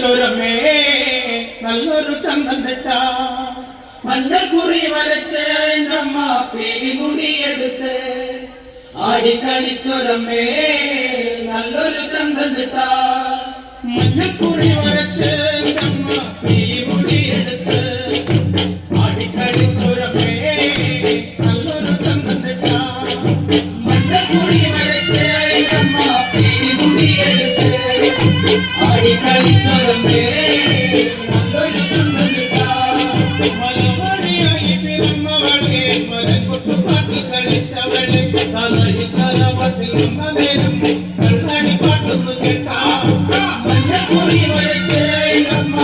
ചുരമേ നല്ലൊരു ചന്തം നെട്ട മഞ്ഞക്കുറി വരച്ച് നമ്മ പിടിമുടിയെടുത്ത് ആടിക്കളിച്ചൊരമേ നല്ലൊരു ചന്തം നെട്ട മഞ്ഞക്കുറി വരച്ച് നമ്മ പിടിമുടിയെടുത്ത് ആടിക്കളിച്ചൊരമേ നല്ലൊരു ചന്തം നെട്ട മഞ്ഞക്കുറി വരച്ച് നമ്മ പിടിമുടിയെടുത്ത് ആടിക്കളിച്ചൊരമേ നല്ലൊരു ചന്തം നെട്ട മലമണിയായി പിറന്നവളെ മരക്കൊട്ടുപാട്ട് കളിച്ചവളെ തലയിത്തലവട്ടിൽ നിന്ന നേരം കള്ളടി പാട്ടൊന്നു കേട്ട മഞ്ഞക്കുറി വരച്ച് നമ്മ